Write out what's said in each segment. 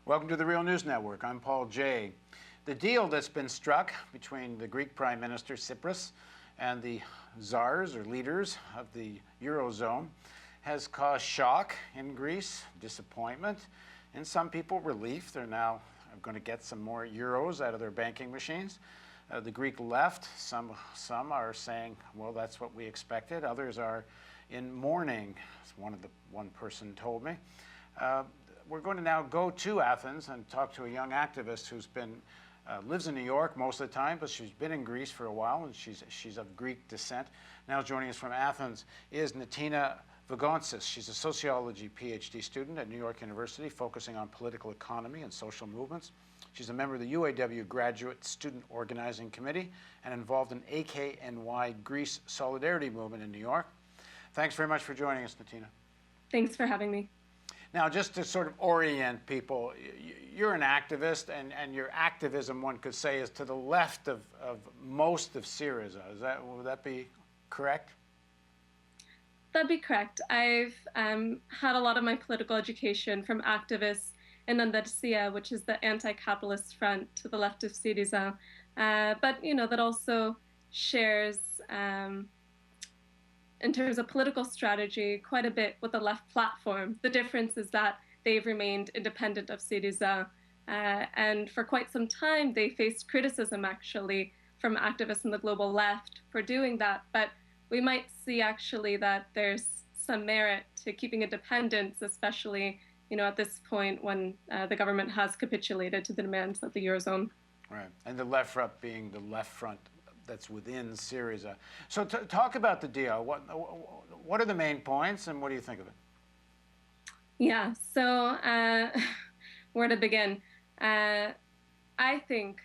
Welcome to the Real News Network. I'm Paul Jay. The deal that's been struck between the Greek Prime Minister Syriza and the czars or leaders of the Eurozone has caused shock in Greece, disappointment, and some people relief. They're now going to get some more euros out of their banking machines. The Greek left, some are saying, well, that's what we expected. Others are in mourning, as one person told me. We're going to now go to Athens and talk to a young activist who's been lives in New York most of the time, but she's been in Greece for a while, and she's of Greek descent. Now joining us from Athens is Nantina Vgontzas. She's a sociology PhD student at New York University, focusing on political economy and social movements. She's a member of the UAW Graduate Student Organizing Committee and involved in AKNY Greece Solidarity Movement in New York. Thanks very much for joining us, Nantina. Thanks for having me. Now, just to sort of orient people, you're an activist, and your activism, one could say, is to the left of most of Syriza. Would that be correct? That'd be correct. I've had a lot of my political education from activists in Nantina, which is the anti-capitalist front to the left of Syriza, but that also shares, in terms of political strategy, quite a bit with the left platform. The difference is that they've remained independent of Syriza, and for quite some time they faced criticism actually from activists in the global left for doing that. But we might see actually that there's some merit to keeping independence, especially at this point when the government has capitulated to the demands of the Eurozone. Right, and the left front being the left front that's within Syriza. So talk about the deal. What are the main points, and what do you think of it? Yeah, so where to begin? I think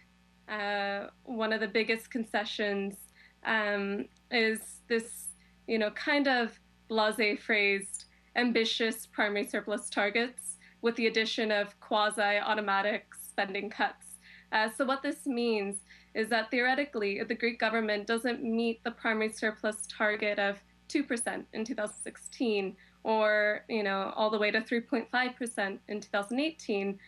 one of the biggest concessions is this, kind of blasé-phrased ambitious primary surplus targets with the addition of quasi-automatic spending cuts. So what this means is that theoretically, the Greek government doesn't meet the primary surplus target of 2% in 2016, or all the way to 3.5% in 2018,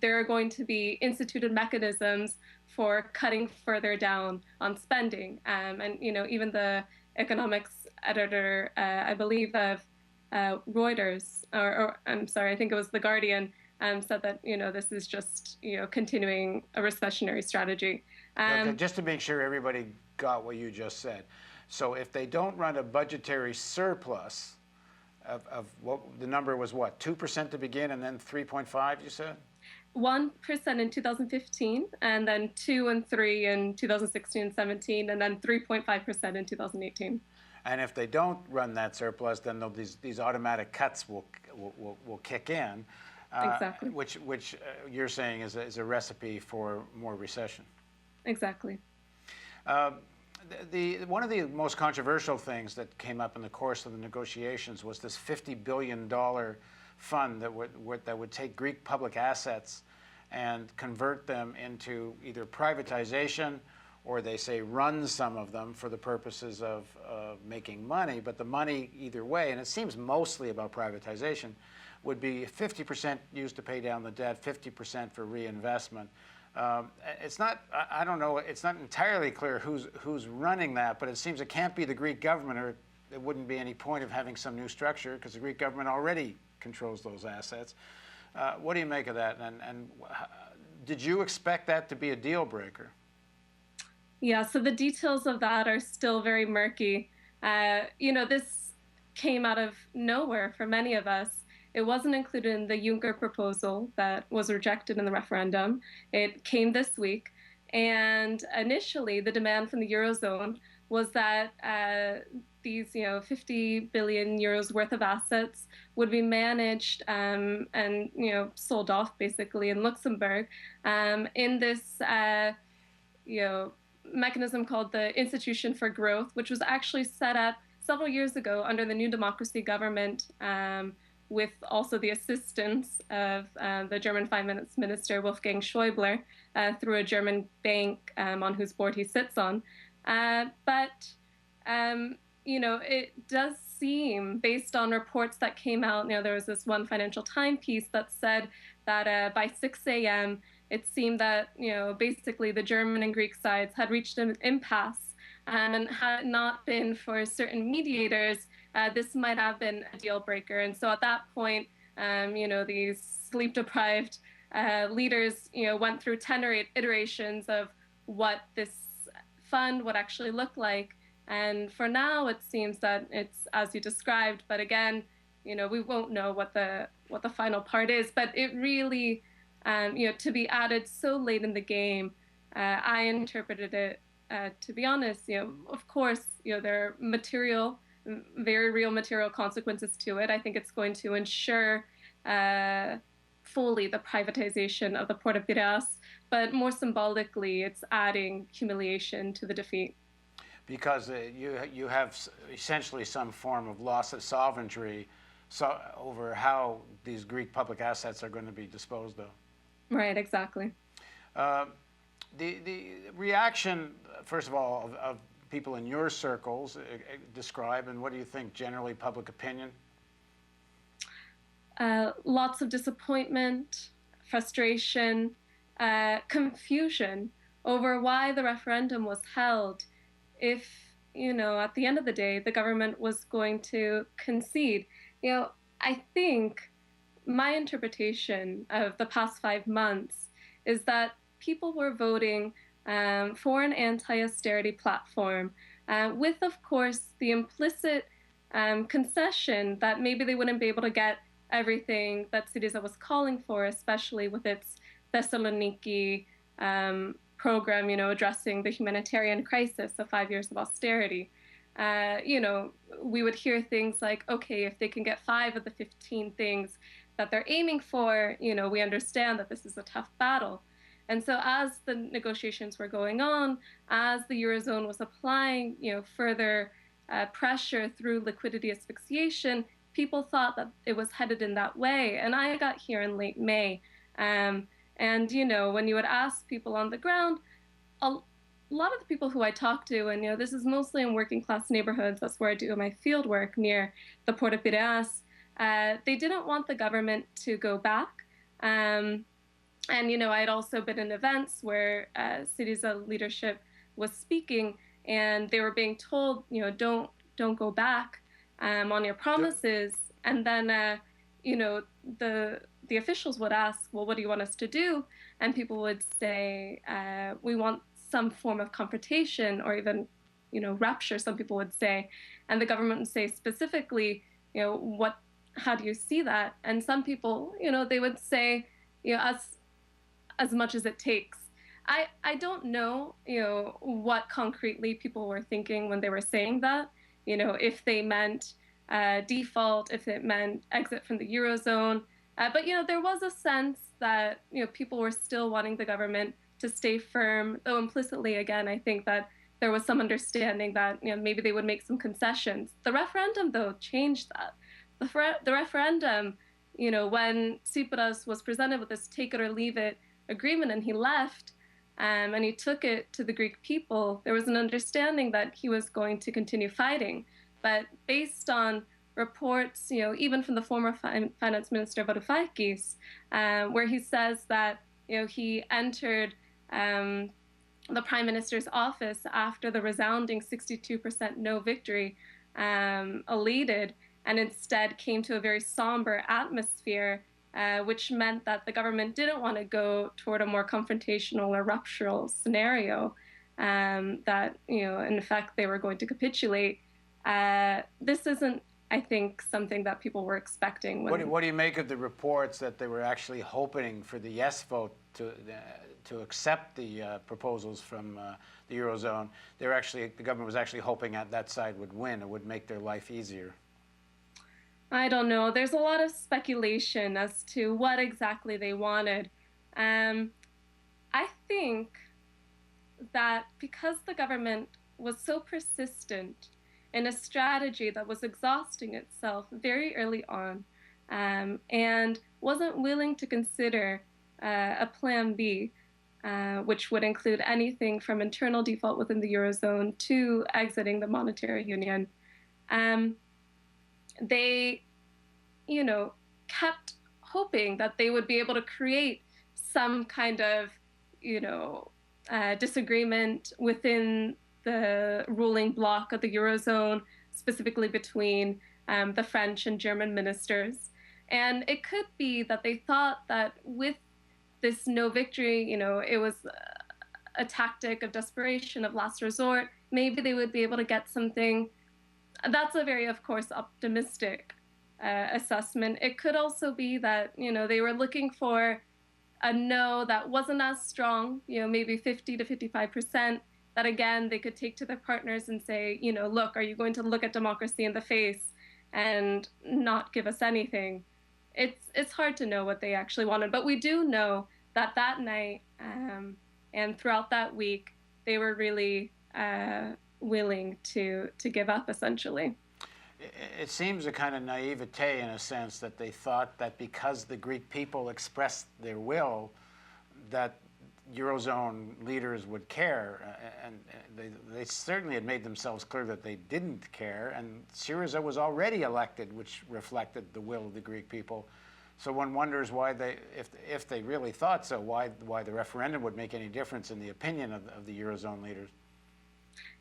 there are going to be instituted mechanisms for cutting further down on spending. And even the economics editor, I believe of Reuters, or I'm sorry, I think it was The Guardian, said that this is just continuing a recessionary strategy. Okay, just to make sure everybody got what you just said. So if they don't run a budgetary surplus of what the number was, what, 2% to begin, and then 3.5, you said? 1% in 2015, and then 2 and 3 in 2016 and 17, and then 3.5% in 2018. And if they don't run that surplus, then these automatic cuts will kick in. Exactly. Which you're saying is a recipe for more recession. Exactly. One of the most controversial things that came up in the course of the negotiations was this $50 billion fund that would take Greek public assets and convert them into either privatization, or they say run some of them for the purposes of making money. But the money either way, and it seems mostly about privatization, would be 50% used to pay down the debt, 50% for reinvestment. It's not, I don't know, it's not entirely clear who's running that, but it seems it can't be the Greek government, or there wouldn't be any point of having some new structure, because the Greek government already controls those assets. What do you make of that? And did you expect that to be a deal breaker? Yeah, so the details of that are still very murky. This came out of nowhere for many of us. It wasn't included in the Juncker proposal that was rejected in the referendum. It came this week. And initially, the demand from the Eurozone was that these 50 billion euros worth of assets would be managed and sold off basically in Luxembourg in this mechanism called the Institution for Growth, which was actually set up several years ago under the New Democracy government, with also the assistance of the German finance minister Wolfgang Schäuble through a German bank on whose board he sits on. It does seem, based on reports that came out, there was this one Financial Times piece that said that by 6 a.m., it seemed that, basically the German and Greek sides had reached an impasse. And had it not been for certain mediators, this might have been a deal breaker. And so at that point, these sleep deprived leaders, went through 10 iterations of what this fund would actually look like. And for now, it seems that it's as you described. But again, we won't know what the final part is. But it really, to be added so late in the game, I interpreted it, to be honest, of course, there are very real material consequences to it. I think it's going to ensure fully the privatization of the port of Piraeus, but more symbolically, it's adding humiliation to the defeat. Because you have essentially some form of loss of sovereignty over how these Greek public assets are going to be disposed of. Right, exactly. The reaction, first of all, of people in your circles describe, and what do you think generally public opinion? Lots of disappointment, frustration, confusion over why the referendum was held. If, at the end of the day, the government was going to concede. I think my interpretation of the past 5 months is that people were voting for an anti-austerity platform with, of course, the implicit concession that maybe they wouldn't be able to get everything that Syriza was calling for, especially with its Thessaloniki program, addressing the humanitarian crisis of 5 years of austerity. We would hear things like, okay, if they can get 5 of the 15 things that they're aiming for, we understand that this is a tough battle. And so as the negotiations were going on, as the Eurozone was applying, further pressure through liquidity asphyxiation, people thought that it was headed in that way. And I got here in late May. And, when you would ask people on the ground, a lot of the people who I talked to, and, this is mostly in working class neighborhoods, that's where I do my field work near the Port of Piraeus, they didn't want the government to go back. And, I'd also been in events where Syriza leadership was speaking, and they were being told, don't go back on your promises. And then, the officials would ask, well, what do you want us to do? And people would say, we want some form of confrontation or even, rupture, some people would say. And the government would say specifically, how do you see that? And some people, they would say, as much as it takes. I don't know, what concretely people were thinking when they were saying that, if they meant default, if it meant exit from the Eurozone. But, there was a sense that, people were still wanting the government to stay firm, though implicitly, again, I think that there was some understanding that, maybe they would make some concessions. The referendum, though, changed that. The referendum, when Tsipras was presented with this take it or leave it agreement and he left, and he took it to the Greek people, there was an understanding that he was going to continue fighting. But based on reports, even from the former finance minister Varoufakis, where he says that, he entered the prime minister's office after the resounding 62% no victory, elated, and instead came to a very somber atmosphere, which meant that the government didn't want to go toward a more confrontational or ruptural scenario, that, in effect, they were going to capitulate. This isn't, I think, something that people were expecting. What do you make of the reports that they were actually hoping for the yes vote to accept the proposals from the Eurozone? The government was actually hoping that side would win. It would make their life easier. I don't know. There's a lot of speculation as to what exactly they wanted. I think that because the government was so persistent in a strategy that was exhausting itself very early on, and wasn't willing to consider a plan B, which would include anything from internal default within the Eurozone to exiting the monetary union, they, kept hoping that they would be able to create some kind of, disagreement within the ruling bloc of the Eurozone, specifically between the French and German ministers. And it could be that they thought that with this no victory, it was a tactic of desperation, of last resort. Maybe they would be able to get something. That's a very, of course, optimistic assessment. It could also be that, they were looking for a no that wasn't as strong, maybe 50 to 55%, that again, they could take to their partners and say, look, are you going to look at democracy in the face and not give us anything? It's hard to know what they actually wanted, but we do know that that night and throughout that week, they were really willing to give up, essentially. It seems a kind of naivete in a sense that they thought that because the Greek people expressed their will, that Eurozone leaders would care, and they certainly had made themselves clear that they didn't care, and Syriza was already elected, which reflected the will of the Greek people. So one wonders why if they really thought so, why the referendum would make any difference in the opinion of the Eurozone leaders.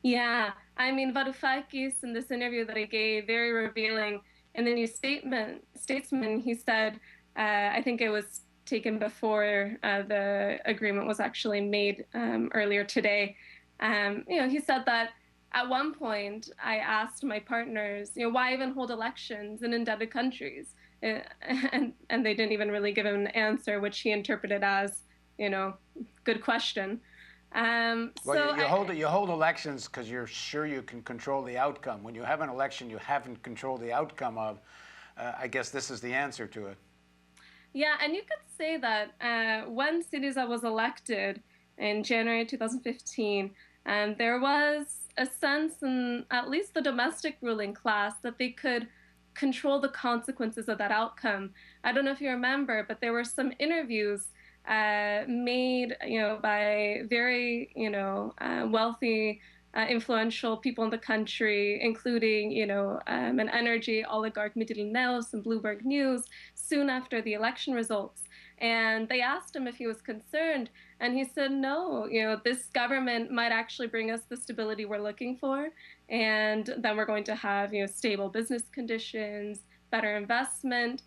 Yeah, I mean, Varoufakis, in this interview that he gave, very revealing. In the New Statesman, he said, I think it was taken before the agreement was actually made earlier today. He said that at one point, I asked my partners, why even hold elections in indebted countries? And they didn't even really give him an answer, which he interpreted as, good question. You hold elections because you're sure you can control the outcome. When you have an election you haven't controlled the outcome of, I guess this is the answer to it. Yeah, and you could say that when Syriza was elected in January 2015, there was a sense in at least the domestic ruling class that they could control the consequences of that outcome. I don't know if you remember, but there were some interviews made, by very, wealthy, influential people in the country, including, an energy oligarch, Mytilineos and Bloomberg News, soon after the election results. And they asked him if he was concerned, and he said, no, this government might actually bring us the stability we're looking for, and then we're going to have, stable business conditions, better investment.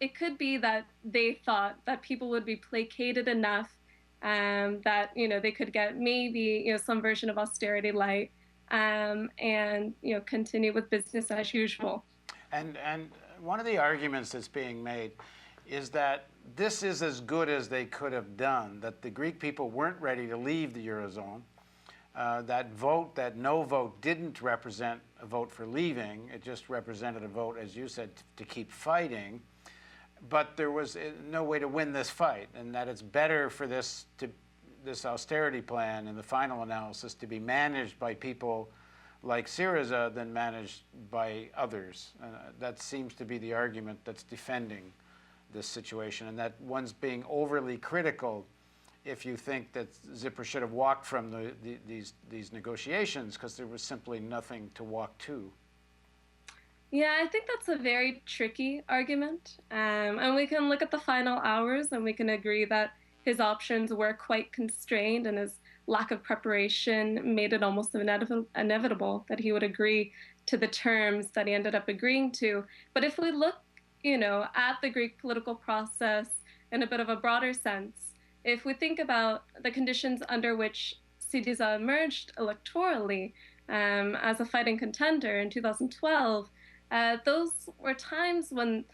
It could be that they thought that people would be placated enough that they could get maybe some version of austerity light and continue with business as usual. And one of the arguments that's being made is that this is as good as they could have done, that the Greek people weren't ready to leave the Eurozone. That no vote didn't represent a vote for leaving. It just represented a vote, as you said, to keep fighting. But there was no way to win this fight, and that it's better for this austerity plan in the final analysis to be managed by people like Syriza than managed by others. That seems to be the argument that's defending this situation, and that one's being overly critical if you think that Tsipras should have walked from these negotiations because there was simply nothing to walk to. Yeah, I think that's a very tricky argument. And we can look at the final hours and we can agree that his options were quite constrained and his lack of preparation made it almost inevitable that he would agree to the terms that he ended up agreeing to. But if we look, at the Greek political process in a bit of a broader sense, if we think about the conditions under which Syriza emerged electorally as a fighting contender in 2012, those were times when,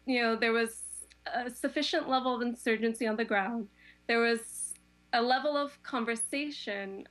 there was a sufficient level of insurgency on the ground. There was a level of conversation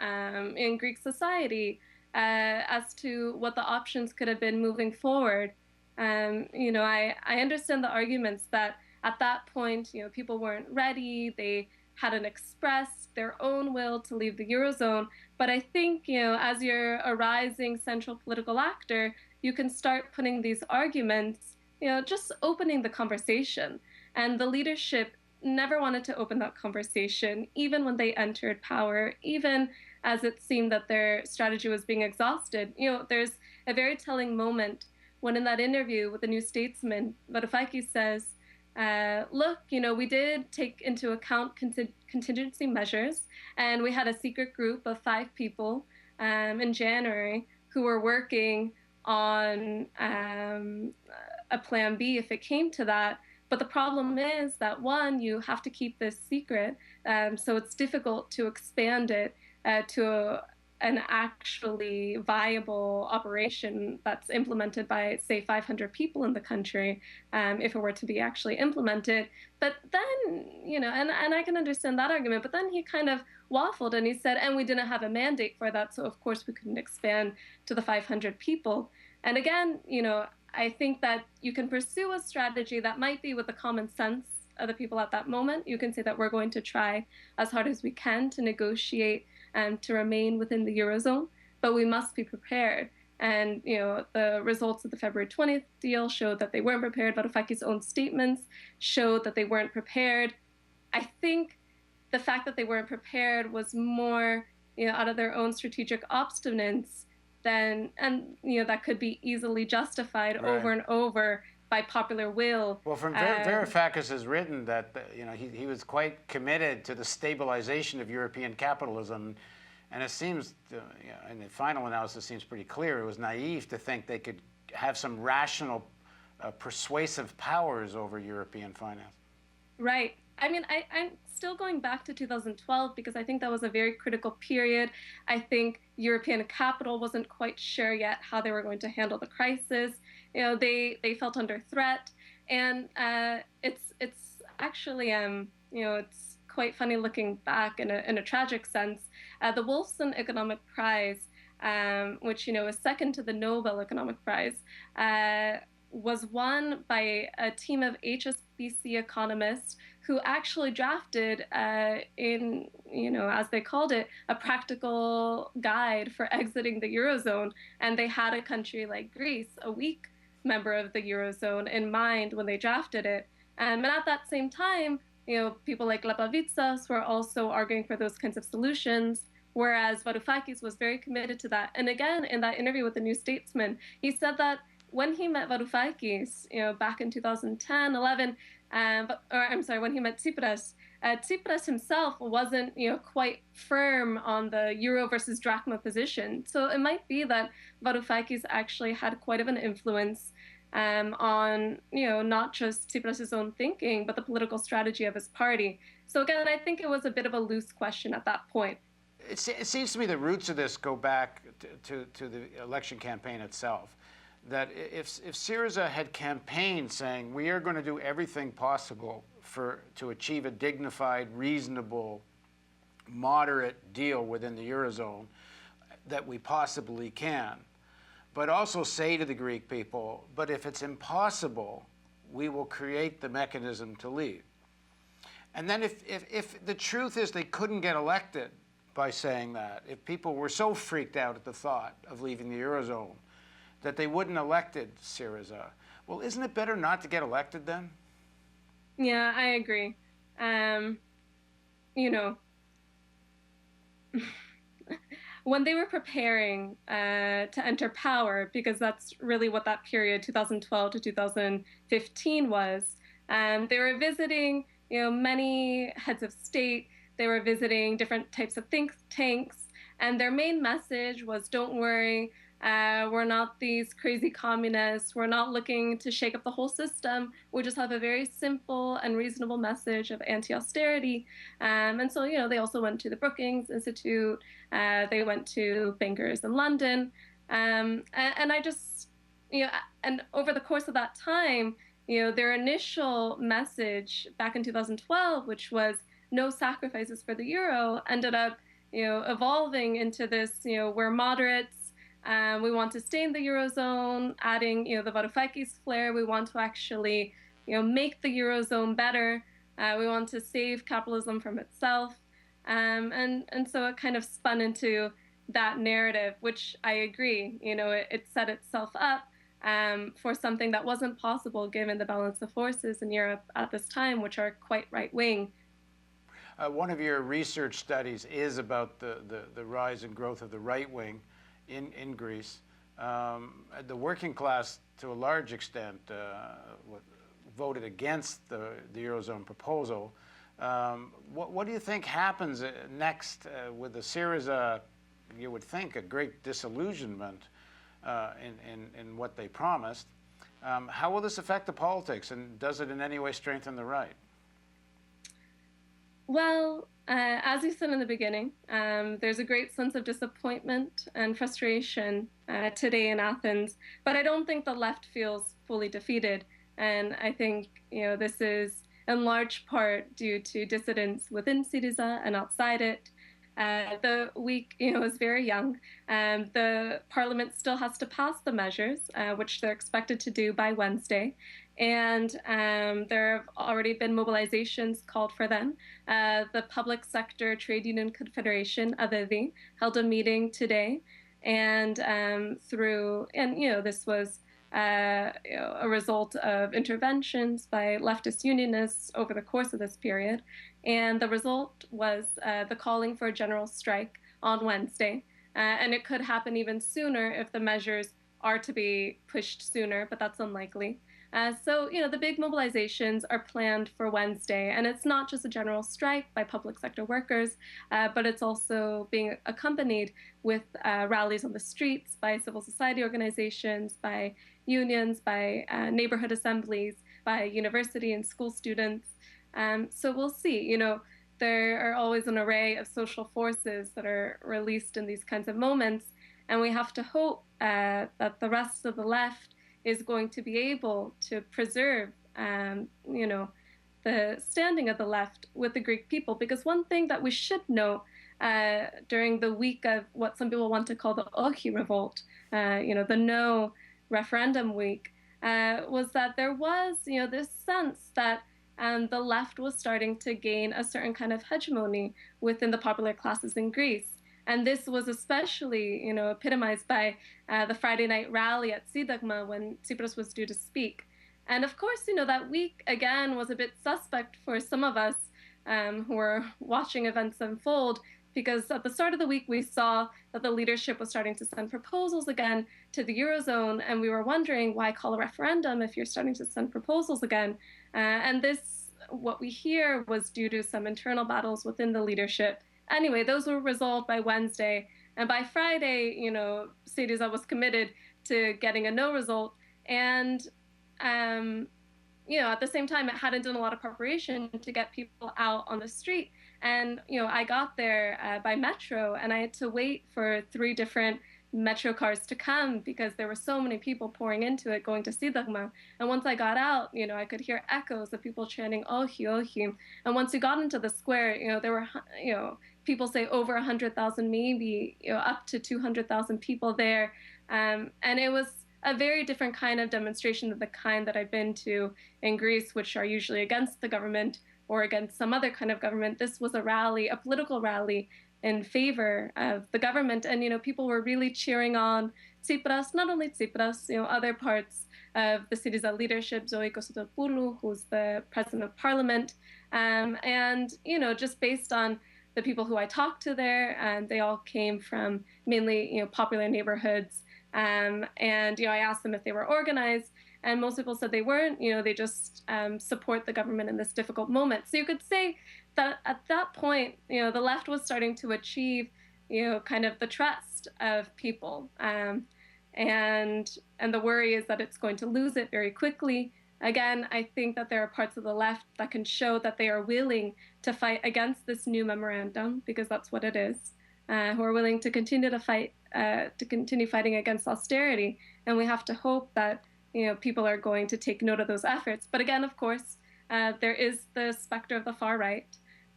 in Greek society as to what the options could have been moving forward. I understand the arguments that at that point, people weren't ready. They hadn't expressed their own will to leave the Eurozone. But I think, as you're a rising central political actor, you can start putting these arguments, just opening the conversation. And the leadership never wanted to open that conversation, even when they entered power, even as it seemed that their strategy was being exhausted. There's a very telling moment when in that interview with the New Statesman, Varoufakis says, look, we did take into account contingency measures, and we had a secret group of 5 people in January who were working on a plan B if it came to that. But the problem is that, one, you have to keep this secret, so it's difficult to expand it to an actually viable operation that's implemented by, say, 500 people in the country, if it were to be actually implemented. But then, and I can understand that argument, but then he kind of waffled and he said, and we didn't have a mandate for that, so of course we couldn't expand to the 500 people. And again, I think that you can pursue a strategy that might be with the common sense of the people at that moment. You can say that we're going to try as hard as we can to negotiate and to remain within the Eurozone, but we must be prepared. And the results of the February 20th deal showed that they weren't prepared. Varoufakis' own statements showed that they weren't prepared. I think the fact that they weren't prepared was more out of their own strategic obstinance and that could be easily justified over and over by popular will. Well, from Varoufakis has written that he was quite committed to the stabilization of European capitalism, and it seems, in the final analysis, seems pretty clear it was naive to think they could have some rational, persuasive powers over European finance. Right. I mean, I'm still going back to 2012 because I think that was a very critical period. I think European capital wasn't quite sure yet how they were going to handle the crisis. They felt under threat, and it's actually it's quite funny looking back in a tragic sense. The Wolfson Economic Prize, which is second to the Nobel Economic Prize, was won by a team of HSBC economists who actually drafted, as they called it, a practical guide for exiting the Eurozone. And they had a country like Greece, a weak member of the Eurozone, in mind when they drafted it. And at that same time, people like Vgontzas were also arguing for those kinds of solutions, whereas Varoufakis was very committed to that. And again, in that interview with the New Statesman, he said that when he met Varoufakis, back in 2010, 11, when he met Tsipras, Tsipras himself wasn't, quite firm on the euro versus drachma position. So it might be that Varoufakis actually had quite of an influence on, not just Tsipras' own thinking, but the political strategy of his party. So again, I think it was a bit of a loose question at that point. It seems to me the roots of this go back to the election campaign itself. That if Syriza had campaigned saying, we are going to do everything possible to achieve a dignified, reasonable, moderate deal within the Eurozone that we possibly can, but also say to the Greek people, but if it's impossible, we will create the mechanism to leave. And then if the truth is they couldn't get elected by saying that, if people were so freaked out at the thought of leaving the Eurozone that they wouldn't elected Syriza, well, isn't it better not to get elected then? Yeah, I agree. When they were preparing to enter power, because that's really what that period, 2012 to 2015, was, they were visiting, many heads of state. They were visiting different types of think tanks, and their main message was, don't worry, we're not these crazy communists. We're not looking to shake up the whole system. We just have a very simple and reasonable message of anti-austerity. And so, they also went to the Brookings Institute. They went to bankers in London. And I just, and over the course of that time, their initial message back in 2012, which was no sacrifices for the euro, ended up, evolving into this, we're moderates. We want to stay in the Eurozone, adding, the Varoufakis flair. We want to actually, make the Eurozone better. We want to save capitalism from itself. And so it kind of spun into that narrative, which I agree, it set itself up for something that wasn't possible given the balance of forces in Europe at this time, which are quite right-wing. One of your research studies is about the rise and growth of the right wing in Greece. the working class, to a large extent, voted against the Eurozone proposal. What do you think happens next with the Syriza? You would think a great disillusionment in what they promised. How will this affect the politics, and does it in any way strengthen the right? Well, as you said in the beginning, there's a great sense of disappointment and frustration today in Athens, but I don't think the left feels fully defeated. And I think, this is in large part due to dissidents within Syriza and outside it. The week, is very young. The parliament still has to pass the measures, which they're expected to do by Wednesday. And there have already been mobilizations called for them. The Public Sector Trade Union Confederation, ADEVI, held a meeting today. And this was a result of interventions by leftist unionists over the course of this period. And the result was the calling for a general strike on Wednesday. And it could happen even sooner if the measures are to be pushed sooner, but that's unlikely. So, the big mobilizations are planned for Wednesday, and it's not just a general strike by public sector workers, but it's also being accompanied with rallies on the streets by civil society organizations, by unions, by neighborhood assemblies, by university and school students. So we'll see. There are always an array of social forces that are released in these kinds of moments, and we have to hope that the rest of the left is going to be able to preserve, the standing of the left with the Greek people. Because one thing that we should know during the week of what some people want to call the Ohi revolt, the no referendum week, was that there was, this sense that the left was starting to gain a certain kind of hegemony within the popular classes in Greece. And this was especially, epitomized by the Friday night rally at Syntagma when Tsipras was due to speak. And of course, that week, again, was a bit suspect for some of us who were watching events unfold, because at the start of the week, we saw that the leadership was starting to send proposals again to the Eurozone, and we were wondering, why call a referendum if you're starting to send proposals again? And this, what we hear, was due to some internal battles within the leadership. Anyway, those were resolved by Wednesday. And by Friday, Syriza was committed to getting a no result. And, at the same time, it hadn't done a lot of preparation to get people out on the street. And, I got there by metro, and I had to wait for 3 different metro cars to come because there were so many people pouring into it going to Syntagma. And once I got out, I could hear echoes of people chanting, Ohi, Ohi. And once we got into the square, there were, people say over 100,000, maybe up to 200,000 people there. And it was a very different kind of demonstration than the kind that I've been to in Greece, which are usually against the government or against some other kind of government. This was a rally, a political rally in favor of the government. And, people were really cheering on Tsipras, not only Tsipras, other parts of the Syriza leadership, Zoe Kosotopoulos, who's the president of parliament. And, just based on the people who I talked to there, and they all came from mainly, popular neighborhoods. And, I asked them if they were organized, and most people said they weren't. They just support the government in this difficult moment. So you could say that at that point, the left was starting to achieve, kind of the trust of people. And the worry is that it's going to lose it very quickly. Again, I think that there are parts of the left that can show that they are willing to fight against this new memorandum, because that's what it is, who are willing to continue to fight, to continue fighting against austerity. And we have to hope that, people are going to take note of those efforts. But again, of course, there is the specter of the far right.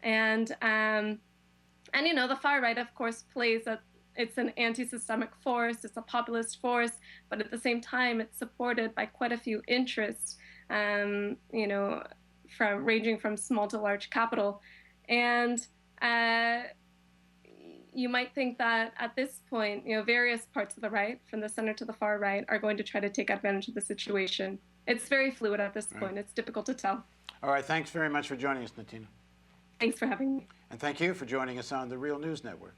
And the far right, of course, plays it's an anti-systemic force, it's a populist force, but at the same time, it's supported by quite a few interests, ranging from small to large capital. And you might think that at this point, various parts of the right, from the center to the far right, are going to try to take advantage of the situation. It's very fluid at this point. It's difficult to tell. All right, thanks very much for joining us, Nantina. Thanks for having me. And thank you for joining us on the Real News Network.